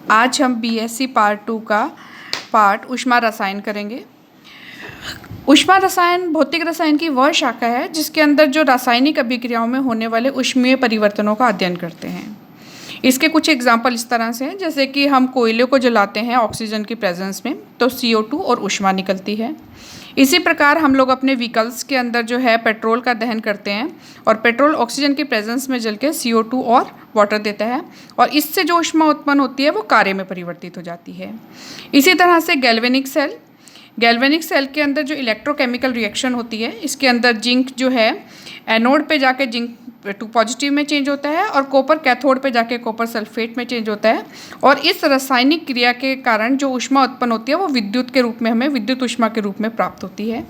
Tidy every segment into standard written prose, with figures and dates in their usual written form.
आज हम BSc part 2 का पार्ट ऊष्मा रसायन करेंगे। ऊष्मा रसायन भौतिक रसायन की वह शाखा है जिसके अंदर जो रासायनिक अभिक्रियाओं में होने वाले ऊष्मीय परिवर्तनों का अध्ययन करते हैं। इसके कुछ एग्जाम्पल इस तरह से हैं, जैसे कि हम कोयले को जलाते हैं ऑक्सीजन की प्रेजेंस में तो CO2 और ऊष्मा निकलती है। इसी प्रकार हम लोग अपने व्हीकल्स के अंदर जो है पेट्रोल का दहन करते हैं और पेट्रोल ऑक्सीजन की प्रेजेंस में जल के CO2 और वाटर देता है और इससे जो ऊष्मा उत्पन्न होती है वो कार्य में परिवर्तित हो जाती है। इसी तरह से गैल्वेनिक सेल के अंदर जो इलेक्ट्रोकेमिकल रिएक्शन होती है, इसके अंदर जिंक जो है एनोड पे जाके जिंक 2 पॉजिटिव में चेंज होता है और कॉपर कैथोड पे जाके कॉपर सल्फेट में चेंज होता है और इस रासायनिक क्रिया के कारण जो ऊष्मा उत्पन्न होती है वो विद्युत के रूप में हमें विद्युत ऊष्मा के रूप में प्राप्त होती है।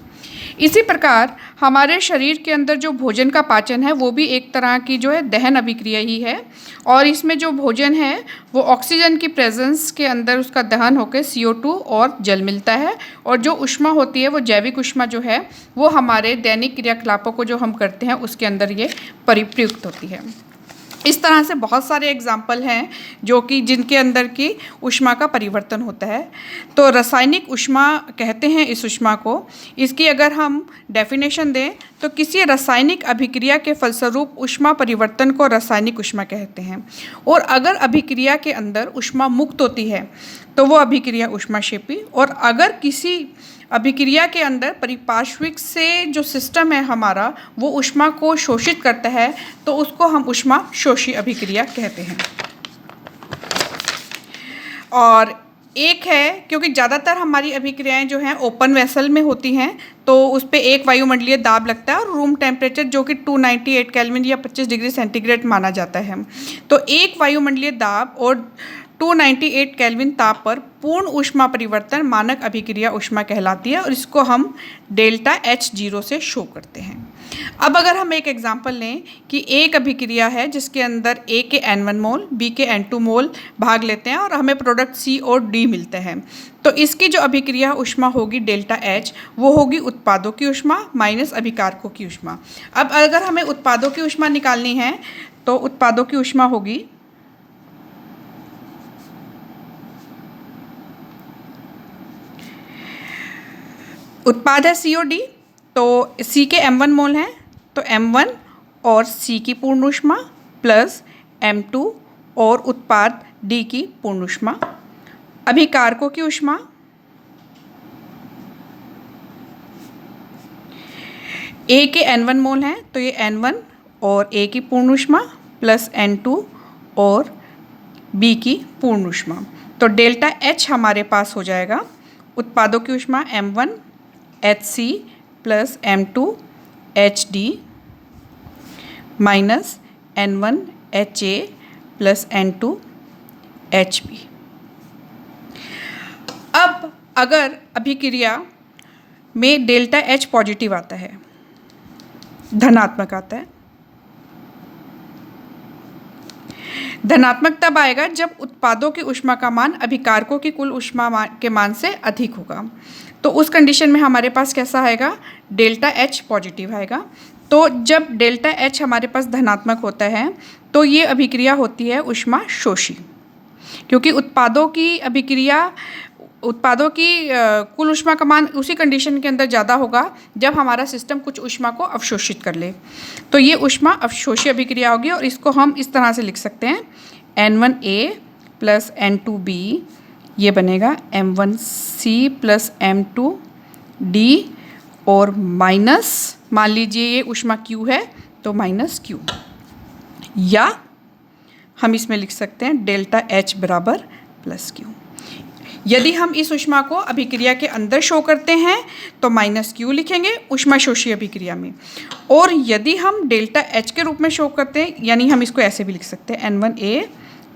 इसी प्रकार हमारे शरीर के अंदर जो भोजन का पाचन है वो भी एक तरह की जो है दहन अभिक्रिया ही है और इसमें जो भोजन है वो ऑक्सीजन की प्रेजेंस के अंदर उसका दहन होकर CO2 और जल मिलता है और जो ऊष्मा होती है वो जैविक ऊष्मा जो है वो हमारे दैनिक क्रियाकलापों को जो हम करते हैं उसके अंदर ये प्रयुक्त होती है। इस तरह से बहुत सारे एग्जाम्पल हैं जो कि जिनके अंदर की ऊष्मा का परिवर्तन होता है। तो रासायनिक ऊष्मा कहते हैं इस ऊष्मा को। इसकी अगर हम डेफिनेशन दें तो किसी रासायनिक अभिक्रिया के फलस्वरूप ऊष्मा परिवर्तन को रासायनिक ऊष्मा कहते हैं और अगर अभिक्रिया के अंदर ऊष्मा मुक्त होती है तो वो अभिक्रिया ऊष्माक्षेपी और अगर किसी अभिक्रिया के अंदर परिपार्श्विक से जो सिस्टम है हमारा वो ऊष्मा को शोषित करता है तो उसको हम ऊष्मा शोषी अभिक्रिया कहते हैं। और एक है, क्योंकि ज़्यादातर हमारी अभिक्रियाएं जो हैं ओपन वेसल में होती हैं तो उस पर एक वायुमंडलीय दाब लगता है और रूम टेम्परेचर जो कि 298 केल्विन या 25 डिग्री सेंटीग्रेड माना जाता है। तो एक वायुमंडलीय दाब और 298 केल्विन ताप पर पूर्ण ऊष्मा परिवर्तन मानक अभिक्रिया ऊष्मा कहलाती है और इसको हम डेल्टा H0 से शो करते हैं। अब अगर हम एक एग्जांपल लें कि एक अभिक्रिया है जिसके अंदर A के N1 मोल B के N2 मोल भाग लेते हैं और हमें प्रोडक्ट C और D मिलता है, तो इसकी जो अभिक्रिया ऊष्मा होगी डेल्टा H वो होगी उत्पादों की ऊष्मा माइनस अभिकारकों की ऊष्मा। अब अगर हमें उत्पादों की ऊष्मा निकालनी है तो उत्पादों की ऊष्मा होगी उत्पाद है C और D, तो C के M1 मोल हैं तो M1 और C की पूर्ण ऊष्मा प्लस M2 और उत्पाद D की पूर्ण ऊष्मा। अभिकारकों की ऊष्मा A के N1 मोल हैं तो ये N1 और A की पूर्ण ऊष्मा प्लस N2 और B की पूर्ण ऊष्मा। तो डेल्टा H हमारे पास हो जाएगा उत्पादों की ऊष्मा M1 HC plus M2 HD minus N1 HA plus N2 HB। अब अगर अभिक्रिया में डेल्टा H पॉजिटिव आता है, धनात्मक आता है, धनात्मक तब आएगा जब उत्पादों की ऊष्मा का मान अभिकारकों की कुल ऊष्मा के मान से अधिक होगा। तो उस कंडीशन में हमारे पास कैसा आएगा, डेल्टा H पॉजिटिव आएगा। तो जब डेल्टा H हमारे पास धनात्मक होता है तो ये अभिक्रिया होती है ऊष्मा शोषी, क्योंकि उत्पादों की कुल ऊष्मा का मान उसी कंडीशन के अंदर ज़्यादा होगा जब हमारा सिस्टम कुछ ऊष्मा को अवशोषित कर ले, तो ये ऊष्मा अवशोषी अभिक्रिया होगी और इसको हम इस तरह से लिख सकते हैं N1A प्लस N2B, ये बनेगा M1C प्लस M2D और माइनस, मान लीजिए ये ऊष्मा Q है तो माइनस Q, या हम इसमें लिख सकते हैं डेल्टा H बराबर प्लस Q। यदि हम इस ऊष्मा को अभिक्रिया के अंदर शो करते हैं तो माइनस Q लिखेंगे ऊष्मा शोषी अभिक्रिया में, और यदि हम डेल्टा H के रूप में शो करते हैं यानी हम इसको ऐसे भी लिख सकते हैं N1A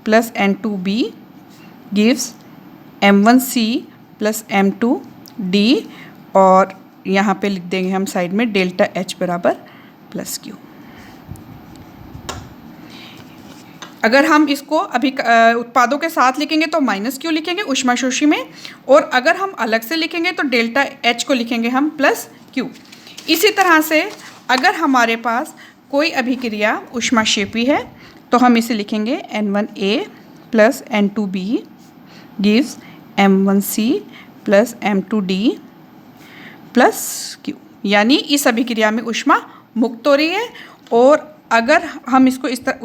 plus N2B gives M1C plus M2D और यहाँ पे लिख देंगे हम साइड में डेल्टा H बराबर प्लस Q। अगर हम इसको उत्पादों के साथ लिखेंगे तो माइनस Q लिखेंगे ऊष्मा शोषी में, और अगर हम अलग से लिखेंगे तो डेल्टा H को लिखेंगे हम प्लस Q। इसी तरह से अगर हमारे पास कोई अभिक्रिया ऊष्माक्षेपी है तो हम इसे लिखेंगे N1A plus N2B gives M1C plus M2D plus Q, यानी इस अभिक्रिया में ऊष्मा मुक्त हो रही है। और अगर हम इसको इस तरह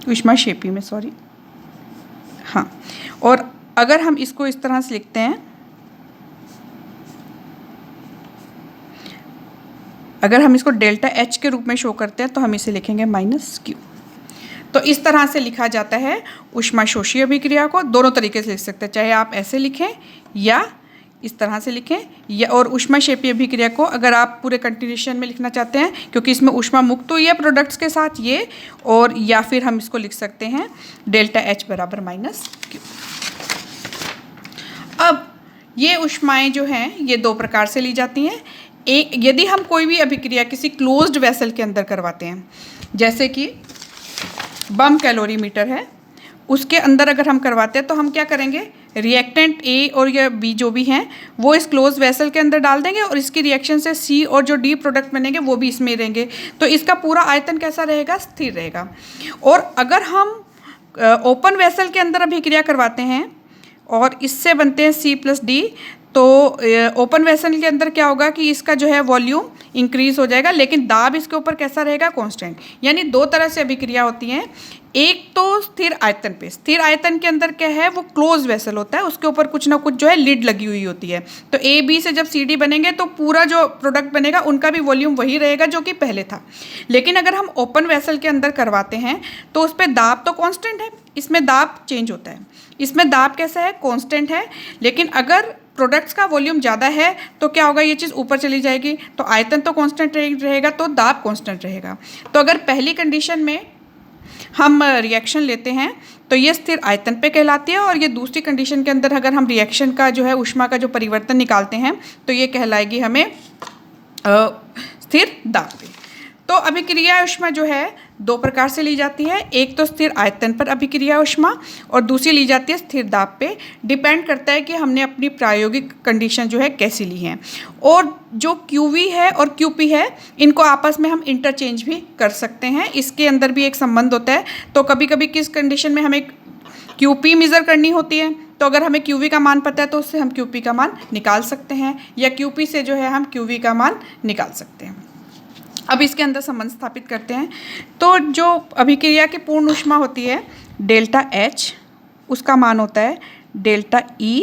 ऊष्माक्षेपी में हाँ, और अगर हम इसको इस तरह से लिखते हैं, अगर हम इसको डेल्टा H के रूप में शो करते हैं तो हम इसे लिखेंगे -Q। तो इस तरह से लिखा जाता है ऊष्माशोषी अभिक्रिया को। दोनों तरीके से लिख सकते हैं, चाहे आप ऐसे लिखें या इस तरह से लिखें, या और ऊष्माक्षेपी अभिक्रिया को अगर आप पूरे कंटिन्यूएशन में लिखना चाहते हैं क्योंकि इसमें ऊष्मा मुक्त हुई है प्रोडक्ट्स के साथ ये, और या फिर हम इसको लिख सकते हैं डेल्टा H बराबर -Q। अब ये ऊष्माएं जो हैं ये दो प्रकार से ली जाती हैं। एक, यदि हम कोई भी अभिक्रिया किसी क्लोज्ड वेसल के अंदर करवाते हैं, जैसे कि बम कैलोरीमीटर है, उसके अंदर अगर हम करवाते हैं तो हम क्या करेंगे, रिएक्टेंट A और या B जो भी हैं वो इस क्लोज वेसल के अंदर डाल देंगे और इसकी रिएक्शन से C और जो D प्रोडक्ट बनेंगे वो भी इसमें रहेंगे। तो इसका पूरा आयतन कैसा रहेगा, स्थिर रहेगा। और अगर हम ओपन वेसल के अंदर अभिक्रिया करवाते हैं और इससे बनते हैं C प्लस D, तो ओपन वेसल के अंदर क्या होगा कि इसका जो है वॉल्यूम इंक्रीज हो जाएगा, लेकिन दाब इसके ऊपर कैसा रहेगा, कांस्टेंट। यानी दो तरह से अभिक्रिया होती हैं। एक तो स्थिर आयतन पे, स्थिर आयतन के अंदर क्या है, वो क्लोज वेसल होता है, उसके ऊपर कुछ ना कुछ जो है लिड लगी हुई होती है। तो ए बी से जब सी डी बनेंगे तो पूरा जो प्रोडक्ट बनेगा उनका भी वॉल्यूम वही रहेगा जो कि पहले था। लेकिन अगर हम ओपन वेसल के अंदर करवाते हैं तो उस पर दाब तो कांस्टेंट है, इसमें दाब चेंज होता है। इसमें दाब कैसा है, कांस्टेंट है। लेकिन अगर प्रोडक्ट्स का वॉल्यूम ज़्यादा है तो क्या होगा, ये चीज़ ऊपर चली जाएगी, तो आयतन तो कांस्टेंट रहेगा तो दाब कांस्टेंट रहेगा। तो अगर पहली कंडीशन में हम रिएक्शन लेते हैं तो ये स्थिर आयतन पे कहलाती है, और ये दूसरी कंडीशन के अंदर अगर हम रिएक्शन का जो है ऊष्मा का जो परिवर्तन निकालते हैं तो ये कहलाएगी हमें स्थिर दाब पे। तो अभिक्रिया ऊष्मा जो है दो प्रकार से ली जाती है, एक तो स्थिर आयतन पर अभिक्रिया ऊष्मा और दूसरी ली जाती है स्थिर दाब पे। डिपेंड करता है कि हमने अपनी प्रायोगिक कंडीशन जो है कैसी ली है। और जो QV है और QP है इनको आपस में हम इंटरचेंज भी कर सकते हैं, इसके अंदर भी एक संबंध होता है। तो कभी कभी किस कंडीशन में हमें QP मेज़र करनी होती है, तो अगर हमें QV का मान पता है तो उससे हम QP का मान निकाल सकते हैं, या QP से जो है हम QV का मान निकाल सकते हैं। अब इसके अंदर संबंध स्थापित करते हैं। तो जो अभिक्रिया की पूर्ण ऊष्मा होती है डेल्टा H, उसका मान होता है delta E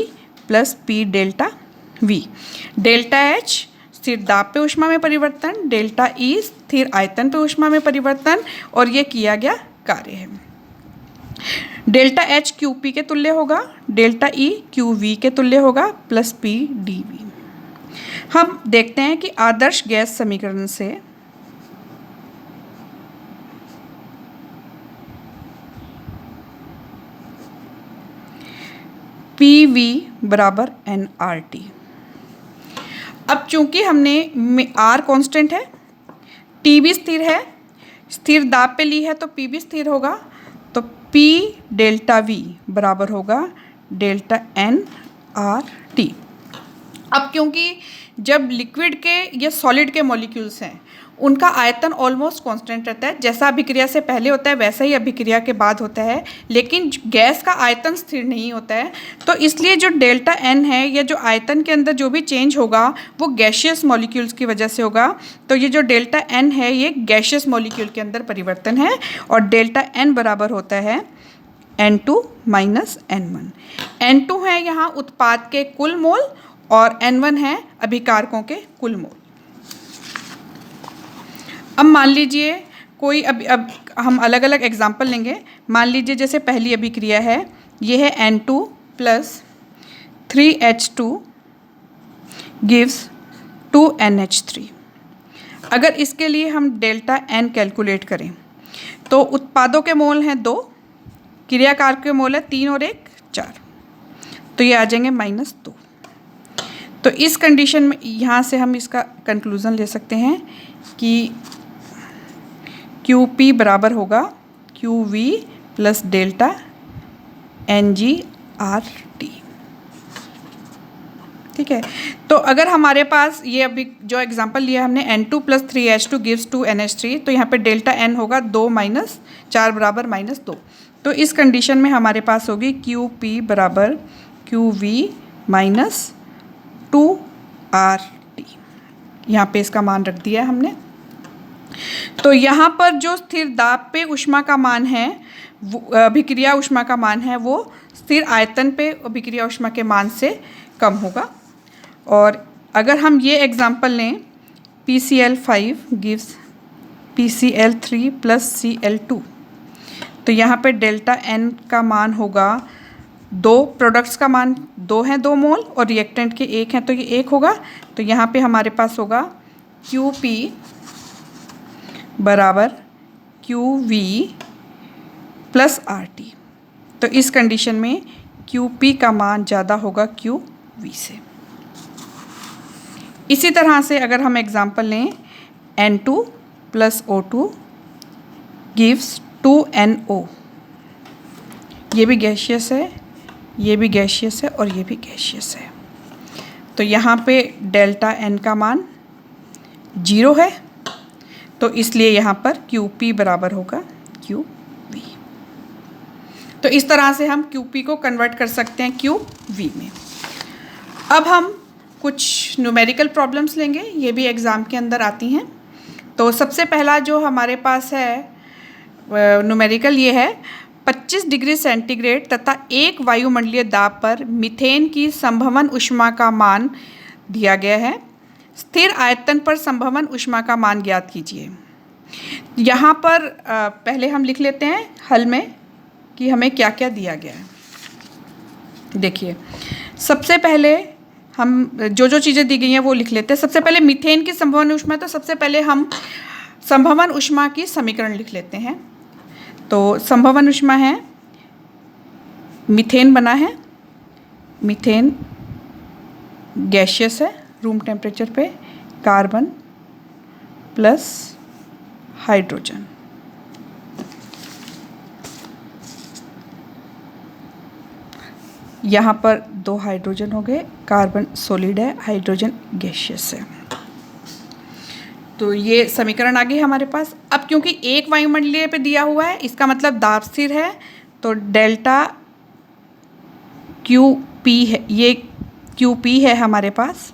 plus P delta V। Delta H स्थिर दाब पे ऊष्मा में परिवर्तन, डेल्टा E स्थिर आयतन पे ऊष्मा में परिवर्तन, और ये किया गया कार्य है। डेल्टा H QP के तुल्य होगा, डेल्टा E QV के तुल्य होगा, प्लस P DV। हम देखते हैं कि आदर्श गैस समीकरण से PV बराबर nRT। अब चूंकि हमने R कांस्टेंट है, T भी स्थिर है, स्थिर दाब पे ली है तो P भी स्थिर होगा, तो P डेल्टा V बराबर होगा डेल्टा nRT। अब क्योंकि जब लिक्विड के या सॉलिड के मॉलिक्यूल्स हैं उनका आयतन ऑलमोस्ट कांस्टेंट रहता है, जैसा अभिक्रिया से पहले होता है वैसा ही अभिक्रिया के बाद होता है, लेकिन गैस का आयतन स्थिर नहीं होता है। तो इसलिए जो डेल्टा N है या जो आयतन के अंदर जो भी चेंज होगा वो गैशियस मॉलिक्यूल्स की वजह से होगा। तो ये जो डेल्टा N है ये गैशियस मॉलिक्यूल के अंदर परिवर्तन है, और डेल्टा N बराबर होता है N2 माइनस N1। N2 है यहाँ उत्पाद के कुल मोल और N1 है अभिकारकों के कुल मोल। अब मान लीजिए कोई अब हम अलग अलग एग्जाम्पल लेंगे। मान लीजिए जैसे पहली अभिक्रिया है, ये है N2 plus 3H2 gives 2NH3। अगर इसके लिए हम डेल्टा N कैलकुलेट करें तो उत्पादों के मोल हैं 2, क्रियाकारक के मोल है 3 और 1 4, तो ये आ जाएंगे -2। तो इस कंडीशन में यहाँ से हम इसका कंक्लूज़न ले सकते हैं कि QP बराबर होगा QV प्लस डेल्टा NGRT। ठीक है, तो अगर हमारे पास ये अभी जो एग्जांपल लिया हमने N2 plus 3H2 gives 2NH3, तो यहाँ पे डेल्टा N होगा 2 माइनस 4 बराबर -2। तो इस कंडीशन में हमारे पास होगी क्यू पी बराबर क्यू वी माइनस 2RT। यहाँ पे इसका मान रख दिया हमने। तो यहाँ पर जो स्थिर दाब पे ऊष्मा का मान है, अभिक्रिया ऊष्मा का मान है, वो स्थिर आयतन पे अभिक्रिया ऊष्मा के मान से कम होगा। और अगर हम ये एग्जांपल लें, PCl5 gives PCl3 plus Cl2, तो यहाँ पे डेल्टा N का मान होगा, दो प्रोडक्ट्स का मान 2 है, 2 मोल, और रिएक्टेंट के 1 हैं तो ये 1 होगा। तो यहाँ पे हमारे पास होगा QP बराबर QV प्लस RT। तो इस कंडीशन में QP का मान ज़्यादा होगा QV से। इसी तरह से अगर हम एग्जांपल लें, N2 plus O2 gives 2NO। ये भी गैशियस है, ये भी गैशियस है, और ये भी गैशियस है। तो यहाँ पे डेल्टा N का मान 0 है, तो इसलिए यहाँ पर QP बराबर होगा QV। तो इस तरह से हम QP को कन्वर्ट कर सकते हैं QV में। अब हम कुछ न्यूमेरिकल प्रॉब्लम्स लेंगे, ये भी एग्ज़ाम के अंदर आती हैं। तो सबसे पहला जो हमारे पास है न्यूमेरिकल ये है, 25 डिग्री सेंटीग्रेड तथा 1 वायुमंडलीय दाब पर मीथेन की संभवन ऊष्मा का मान दिया गया है। स्थिर आयतन पर संभवन ऊष्मा का मान ज्ञात कीजिए। यहाँ पर पहले हम लिख लेते हैं हल में कि हमें क्या क्या दिया गया है। देखिए, सबसे पहले हम जो चीज़ें दी गई हैं वो लिख लेते हैं। सबसे पहले मीथेन की संभवन ऊष्मा, तो सबसे पहले हम संभवन ऊष्मा की समीकरण लिख लेते हैं। तो संभवन ऊष्मा है, मीथेन बना है, मीथेन गैशियस है रूम टेम्परेचर पे, कार्बन प्लस हाइड्रोजन। यहाँ पर 2 हाइड्रोजन हो गए, कार्बन सॉलिड है, हाइड्रोजन गैशियस है। तो ये समीकरण आ गई हमारे पास। अब क्योंकि 1 वायुमंडलीय पे दिया हुआ है, इसका मतलब दाब स्थिर है, तो डेल्टा QP है, ये QP है हमारे पास,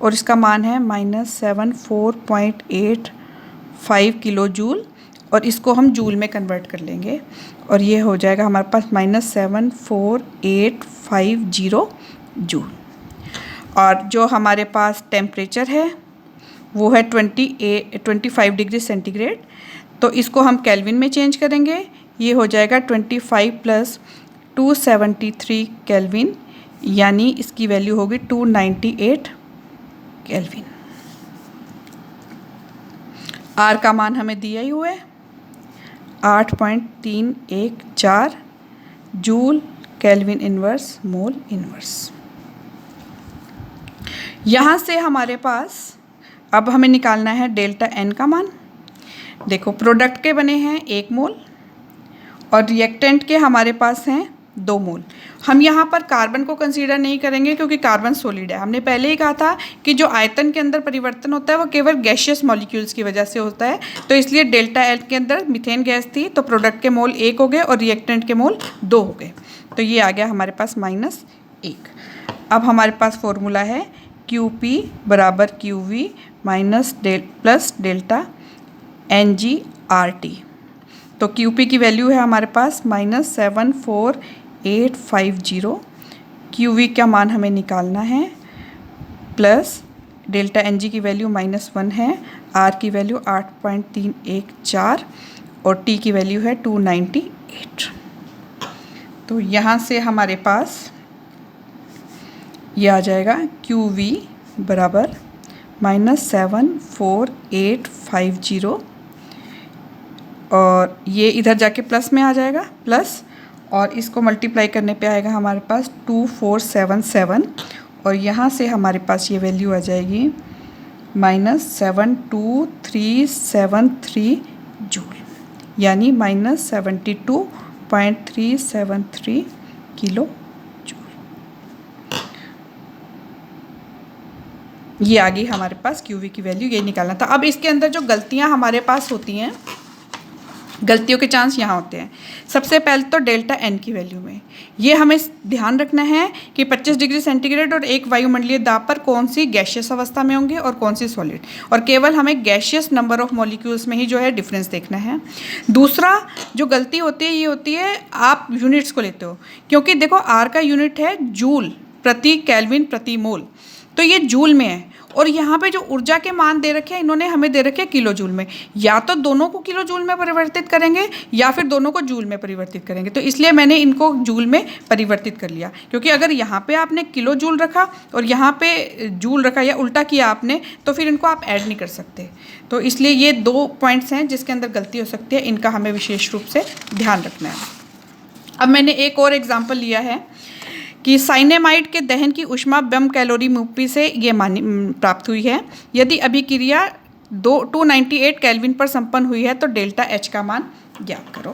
और इसका मान है -74.85 किलो जूल, और इसको हम जूल में कन्वर्ट कर लेंगे, और ये हो जाएगा हमारे पास -74850 जूल। और जो हमारे पास टेम्परेचर है वो है 25 डिग्री सेंटीग्रेड, तो इसको हम केल्विन में चेंज करेंगे, ये हो जाएगा 25 प्लस 273 केल्विन, यानी इसकी वैल्यू होगी 298 केल्विन। आर का मान हमें दिया ही हुआ है 8.314 joule kelvin inverse mole inverse. यहाँ से हमारे पास अब हमें निकालना है डेल्टा N का मान। देखो, प्रोडक्ट के बने हैं 1 मोल और रिएक्टेंट के हमारे पास हैं 2 मोल। हम यहाँ पर कार्बन को कंसीडर नहीं करेंगे क्योंकि कार्बन सॉलिड है। हमने पहले ही कहा था कि जो आयतन के अंदर परिवर्तन होता है वो केवल गैशियस मॉलिक्यूल्स की वजह से होता है, तो इसलिए डेल्टा N के अंदर मीथेन गैस थी, तो प्रोडक्ट के मोल 1 हो गए और रिएक्टेंट के मोल 2 हो गए, तो ये आ गया हमारे पास -1। अब हमारे पास फॉर्मूला है QP बराबर QV प्लस डेल्टा NgRT। तो QP की वैल्यू है हमारे पास -74850, QV का मान हमें निकालना है, प्लस डेल्टा Ng की वैल्यू -1 है, R की वैल्यू 8.314 और T की वैल्यू है 298। तो यहाँ से हमारे पास ये आ जाएगा QV बराबर -74850, और ये इधर जाके प्लस में आ जाएगा प्लस, और इसको मल्टीप्लाई करने पे आएगा हमारे पास 2477, और यहाँ से हमारे पास ये वैल्यू आ जाएगी -72373 जूल, यानी -72.373 किलो जूल। ये आ गई हमारे पास QV की वैल्यू, ये निकालना था। अब इसके अंदर जो गलतियाँ हमारे पास होती हैं गलतियों के चांस यहाँ होते हैं। सबसे पहले तो डेल्टा एन की वैल्यू में ये हमें ध्यान रखना है कि 25 डिग्री सेंटीग्रेड और 1 वायुमंडलीय दाब पर कौन सी गैशियस अवस्था में होंगे और कौन सी सॉलिड, और केवल हमें गैशियस नंबर ऑफ मॉलिक्यूल्स में ही जो है डिफरेंस देखना है। दूसरा जो गलती होती है ये होती है आप यूनिट्स को लेते हो, क्योंकि देखो आर का यूनिट है जूल प्रति केल्विन प्रति मोल, तो ये जूल में है, और यहाँ पे जो ऊर्जा के मान दे रखे हैं इन्होंने हमें दे रखे हैं किलो जूल में। या तो दोनों को किलो जूल में परिवर्तित करेंगे या फिर दोनों को जूल में परिवर्तित करेंगे, तो इसलिए मैंने इनको जूल में परिवर्तित कर लिया, क्योंकि अगर यहाँ पे आपने किलो जूल रखा और यहाँ पे जूल रखा या उल्टा किया आपने तो फिर इनको आप ऐड नहीं कर सकते। तो इसलिए ये 2 पॉइंट्स हैं जिसके अंदर गलती हो सकती है, इनका हमें विशेष रूप से ध्यान रखना है। अब मैंने एक और एग्जाम्पल लिया है कि साइनेमाइड के दहन की ऊष्मा बम कैलोरी मूपी से ये प्राप्त हुई है। यदि अभिक्रिया 298 केल्विन पर संपन्न हुई है तो डेल्टा एच का मान ज्ञात करो।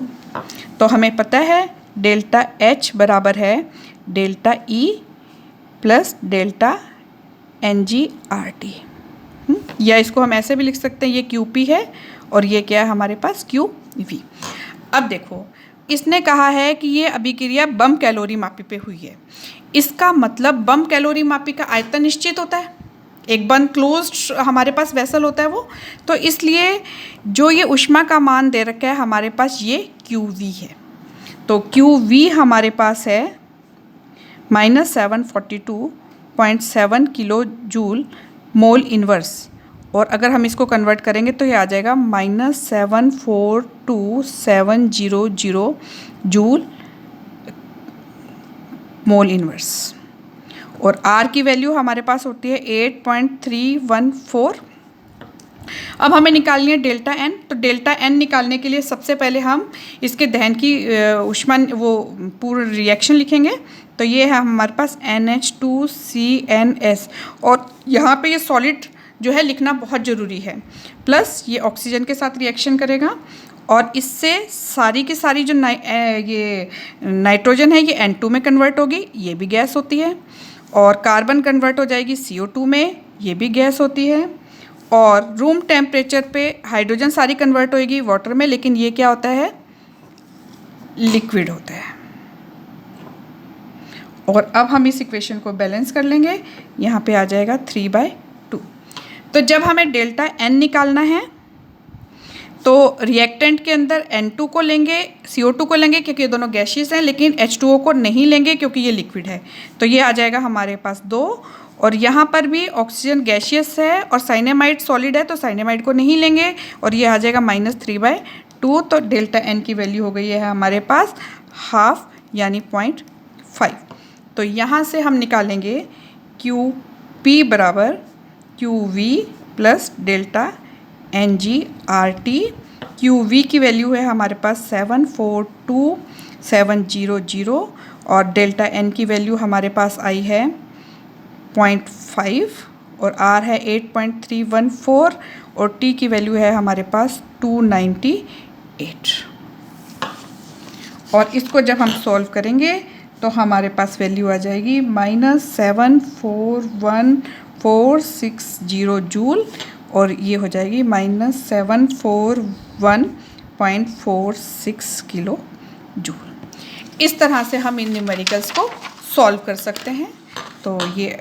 तो हमें पता है डेल्टा एच बराबर है delta E plus delta N G R T, या इसको हम ऐसे भी लिख सकते हैं, ये क्यू पी है और ये क्या है हमारे पास क्यू वी। अब देखो इसने कहा है कि ये अभिक्रिया बम कैलोरी मापी पे हुई है, इसका मतलब बम कैलोरी मापी का आयतन निश्चित होता है, एक बंद क्लोज्ड हमारे पास वेसल होता है वो, तो इसलिए जो ये ऊष्मा का मान दे रखा है हमारे पास ये क्यू वी है। तो क्यू वी हमारे पास है -742.7 किलो जूल मोल इनवर्स, और अगर हम इसको कन्वर्ट करेंगे तो ये आ जाएगा -742,700 जूल मोल इनवर्स, और R की वैल्यू हमारे पास होती है 8.314। अब हमें निकालनी है डेल्टा एन, तो डेल्टा एन निकालने के लिए सबसे पहले हम इसके दहन की ऊष्मा वो पूर्ण रिएक्शन लिखेंगे। तो ये है हमारे पास NH2CNS, और यहाँ पे ये सॉलिड जो है लिखना बहुत ज़रूरी है, प्लस ये ऑक्सीजन के साथ रिएक्शन करेगा और इससे सारी की सारी जो ये नाइट्रोजन है ये N2 में कन्वर्ट होगी, ये भी गैस होती है, और कार्बन कन्वर्ट हो जाएगी CO2 में, ये भी गैस होती है, और रूम टेम्परेचर पे हाइड्रोजन सारी कन्वर्ट होएगी वाटर में, लेकिन ये क्या होता है लिक्विड होता है। और अब हम इस इक्वेशन को बैलेंस कर लेंगे, यहाँ पे आ जाएगा 3/2। तो जब हमें डेल्टा एन निकालना है तो रिएक्टेंट के अंदर N2 को लेंगे, CO2 को लेंगे क्योंकि ये दोनों गैसियस हैं, लेकिन H2O को नहीं लेंगे क्योंकि ये लिक्विड है, तो ये आ जाएगा हमारे पास 2, और यहाँ पर भी ऑक्सीजन गैसियस है और साइनेमाइड सॉलिड है तो साइनेमाइड को नहीं लेंगे, और ये आ जाएगा -3/2। तो डेल्टा एन की वैल्यू हो गई है हमारे पास हाफ यानी 0.5। तो यहाँ से हम निकालेंगे क्यू पी बराबर Q V plus delta N G R T. Q V की वैल्यू है हमारे पास 742,700, और डेल्टा एन की वैल्यू हमारे पास आई है 0.5, और आर है 8.314, और टी की वैल्यू है हमारे पास 298। और इसको जब हम सॉल्व करेंगे तो हमारे पास वैल्यू आ जाएगी -741,460 जूल, और ये हो जाएगी -741.46 किलो जूल। इस तरह से हम इन न्यूमेरिकल्स को सॉल्व कर सकते हैं। तो ये